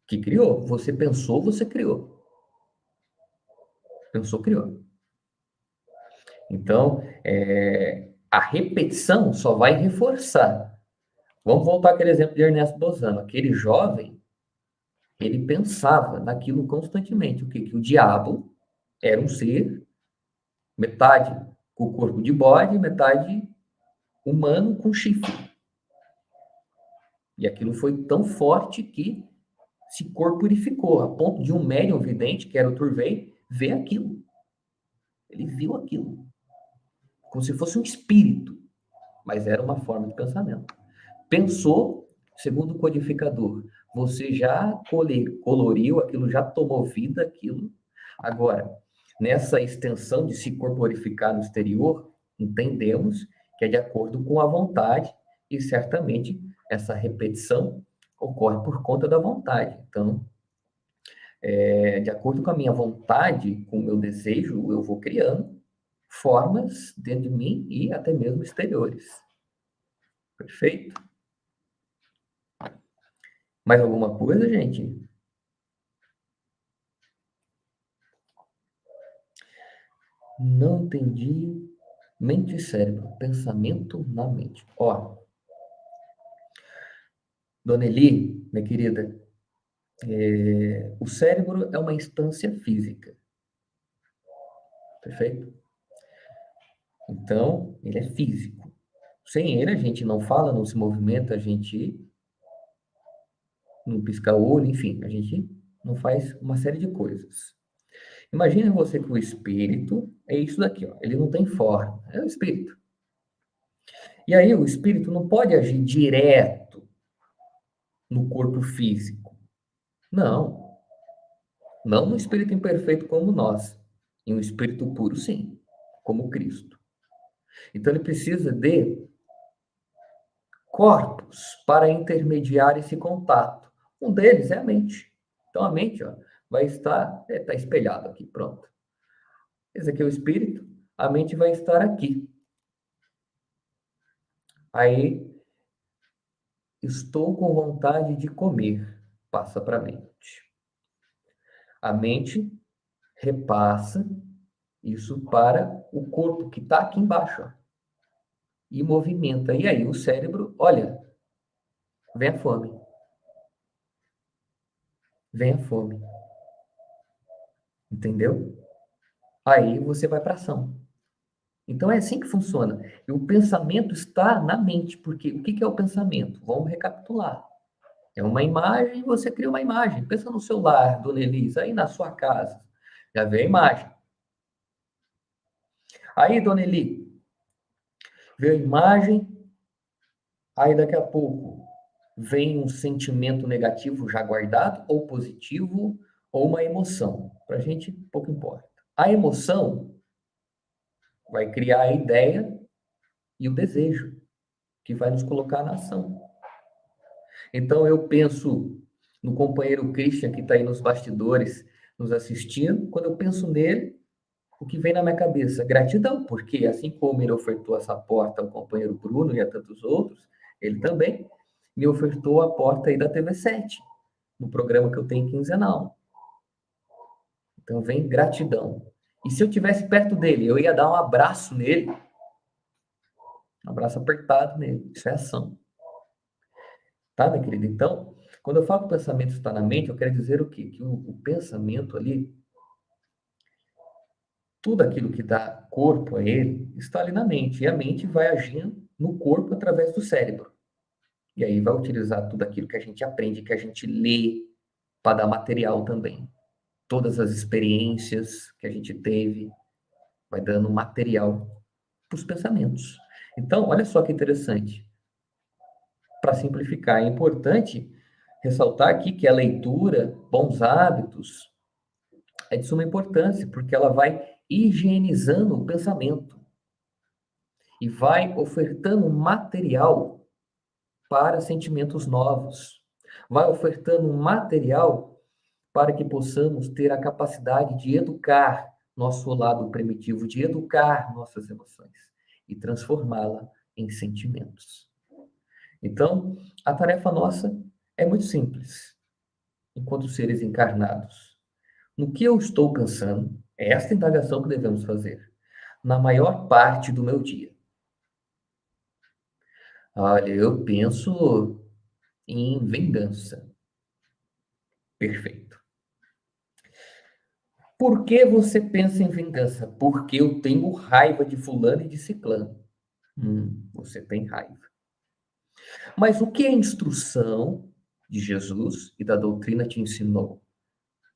Que criou. Você pensou, você criou. Pensou, criou. Então, a repetição só vai reforçar. Vamos voltar àquele exemplo de Ernesto Bozano. Aquele jovem, ele pensava naquilo constantemente. O quê? Que o diabo era um ser, metade com o corpo de bode, metade humano com chifre. E aquilo foi tão forte que se corporificou, a ponto de um médium vidente, que era o Turvey, ver aquilo. Ele viu aquilo. Como se fosse um espírito, mas era uma forma de pensamento. Pensou, segundo o codificador, você já coloriu aquilo, já tomou vida aquilo. Agora, nessa extensão de se corporificar no exterior, entendemos que é de acordo com a vontade e certamente essa repetição ocorre por conta da vontade. Então, de acordo com a minha vontade, com o meu desejo, eu vou criando formas dentro de mim e até mesmo exteriores. Perfeito? Mais alguma coisa, gente? Não entendi. Mente e cérebro. Pensamento na mente. Ó, Dona Eli, minha querida, o cérebro é uma instância física. Perfeito? Então, ele é físico. Sem ele, a gente não fala, não se movimenta, a gente não pisca o olho, enfim, a gente não faz uma série de coisas. Imagina você que o espírito é isso daqui, ó. Ele não tem forma, é o espírito. E aí o espírito não pode agir direto no corpo físico. Não, não no espírito imperfeito como nós. Em um espírito puro, sim, como Cristo. Então ele precisa de corpos para intermediar esse contato. Um deles é a mente. Então a mente, ó, vai estar, está espelhado aqui, pronto. Esse aqui é o espírito, a mente vai estar aqui. Aí, estou com vontade de comer, passa para a mente. A mente repassa isso para o corpo que está aqui embaixo, ó, e movimenta. E aí o cérebro, olha, vem a fome, vem a fome, entendeu? Aí você vai para ação. Então é assim que funciona. E o pensamento está na mente, porque o que é o pensamento? Vamos recapitular. É uma imagem, você cria uma imagem. Pensa no celular, dona Elisa, aí na sua casa. Já vê a imagem. Aí, dona Eli, vê a imagem, aí daqui a pouco vem um sentimento negativo já guardado, ou positivo, ou uma emoção. Para a gente, pouco importa. A emoção vai criar a ideia e o desejo, que vai nos colocar na ação. Então, eu penso no companheiro Christian, que está aí nos bastidores, nos assistindo. Quando eu penso nele, o que vem na minha cabeça? Gratidão, porque assim como ele ofertou essa porta ao companheiro Bruno e a tantos outros, ele também me ofertou a porta aí da TV7, no programa que eu tenho quinzenal. Então vem gratidão. E se eu tivesse perto dele, eu ia dar um abraço nele, um abraço apertado nele. Isso é ação. Tá, minha querida? Então, quando eu falo que o pensamento está na mente, eu quero dizer o quê? Que o pensamento ali, tudo aquilo que dá corpo a ele, está ali na mente. E a mente vai agindo no corpo através do cérebro. E aí vai utilizar tudo aquilo que a gente aprende, que a gente lê, para dar material também. Todas as experiências que a gente teve, vai dando material para os pensamentos. Então, olha só que interessante. Para simplificar, é importante ressaltar aqui que a leitura, bons hábitos, é de suma importância, porque ela vai higienizando o pensamento e vai ofertando material para sentimentos novos, vai ofertando material para que possamos ter a capacidade de educar nosso lado primitivo, de educar nossas emoções e transformá-la em sentimentos. Então, a tarefa nossa é muito simples, enquanto seres encarnados. No que eu estou pensando, é esta indagação que devemos fazer na maior parte do meu dia. Olha, eu penso em vingança. Perfeito. Por que você pensa em vingança? Porque eu tenho raiva de fulano e de ciclano. Você tem raiva. Mas o que a instrução de Jesus e da doutrina te ensinou?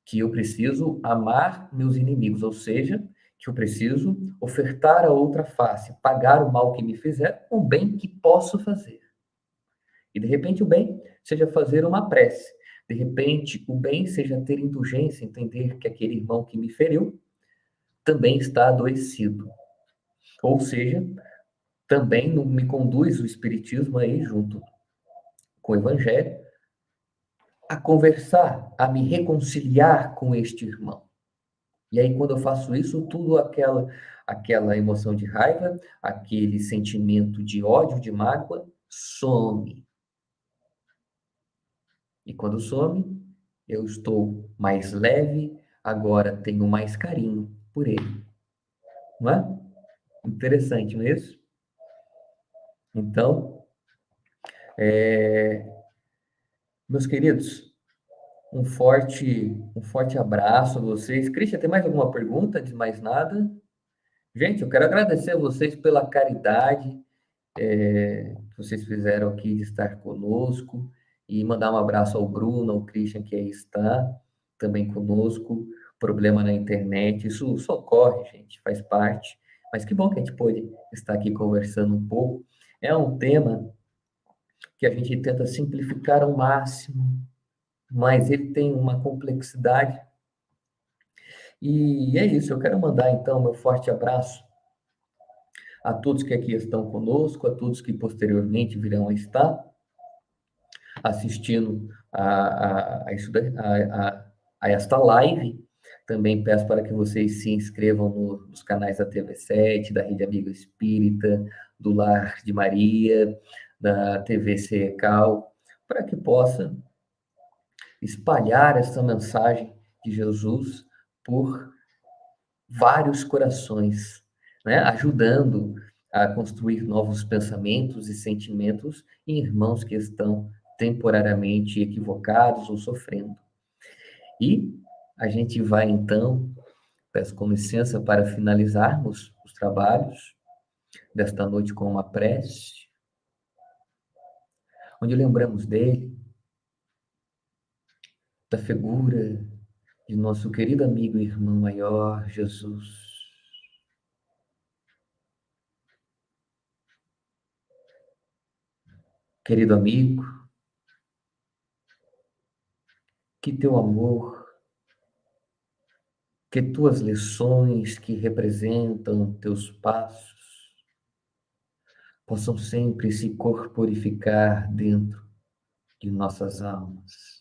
Que eu preciso amar meus inimigos, ou seja, que eu preciso ofertar a outra face, pagar o mal que me fizer com o bem que posso fazer. E de repente o bem seja fazer uma prece. De repente o bem seja ter indulgência, entender que aquele irmão que me feriu também está adoecido. Ou seja, também não me conduz o Espiritismo aí junto com o Evangelho a conversar, a me reconciliar com este irmão. E aí, quando eu faço isso, tudo aquela emoção de raiva, aquele sentimento de ódio, de mágoa, some. E quando some, eu estou mais leve, agora tenho mais carinho por ele. Não é? Interessante, não é isso? Então, meus queridos, um forte abraço a vocês. Cristian, tem mais alguma pergunta? De mais nada? Gente, eu quero agradecer a vocês pela caridade que vocês fizeram aqui de estar conosco e mandar um abraço ao Bruno, ao Christian, que aí está também conosco. problema na internet. Isso só ocorre, gente, faz parte. Mas que bom que a gente pôde estar aqui conversando um pouco. É um tema que a gente tenta simplificar ao máximo, mas ele tem uma complexidade. E é isso, eu quero mandar então meu forte abraço a todos que aqui estão conosco, a todos que posteriormente virão a estar assistindo a esta live. Também peço para que vocês se inscrevam nos canais da TV7, da Rede Amigo Espírita, do Lar de Maria, da TV CECAL, para que possa espalhar essa mensagem de Jesus por vários corações, né? Ajudando a construir novos pensamentos e sentimentos em irmãos que estão temporariamente equivocados ou sofrendo. E a gente vai então, peço com licença para finalizarmos os trabalhos desta noite com uma prece, onde lembramos dele, da figura de nosso querido amigo e irmão maior, Jesus. Querido amigo, que teu amor, que tuas lições que representam teus passos possam sempre se corporificar dentro de nossas almas.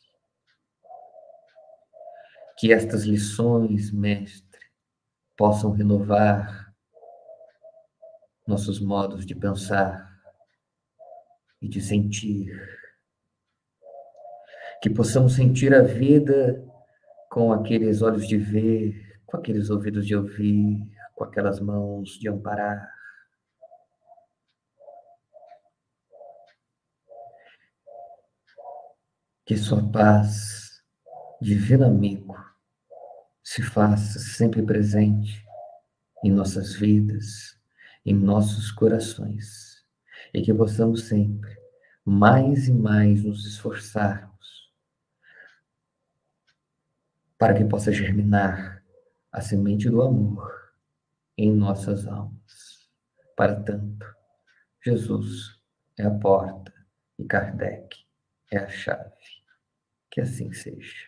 Que estas lições, mestre, possam renovar nossos modos de pensar e de sentir. Que possamos sentir a vida com aqueles olhos de ver, com aqueles ouvidos de ouvir, com aquelas mãos de amparar. Que sua paz, divino amigo, se faça sempre presente em nossas vidas, em nossos corações, e que possamos sempre, mais e mais, nos esforçarmos para que possa germinar a semente do amor em nossas almas. Para tanto, Jesus é a porta e Kardec é a chave. Que assim seja.